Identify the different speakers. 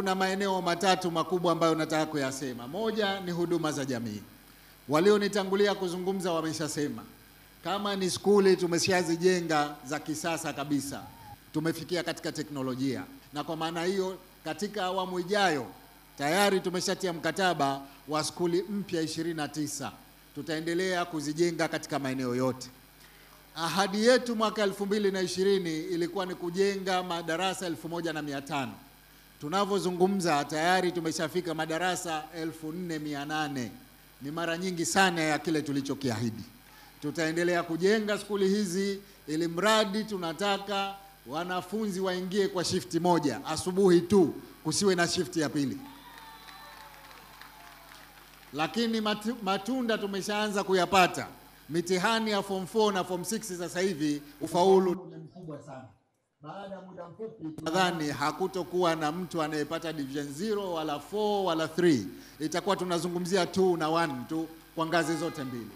Speaker 1: Kuna maeneo matatu makubwa ambayo nataka kuyasema. Moja ni huduma za jamii. Walionitangulia kuzungumza wameshasema. Kama ni skuli tumeshazijenga za kisasa kabisa. Tumefikia katika teknolojia. Na kwa maana hiyo katika awamu ijayo tayari tumeshatia mkataba wa skuli mpya 29. Tutaendelea kuzijenga katika maeneo yote. Ahadi yetu mwaka 2020 ilikuwa ni kujenga madarasa 1500. Tunavyozungumza tayari tumeshafika madarasa 4800. Ni mara nyingi sana ya kile tulichokiahidi. Tutaendelea kujenga skuli hizi ili mradi tunataka wanafunzi waingie kwa shifti moja, asubuhi tu, kusiwe na shifti ya pili. Lakini matunda tumeshaanza kuyapata. Mitihani ya form 4 na form 6 sasa hivi ufaulu ni mkubwa sana. Baada ya muda mfupi nadhani hakutokuwa na mtu anayepata division 0 wala 4 wala 3. Itakuwa tunazungumzia 2 na 1 tu kwa ngazi zote mbili.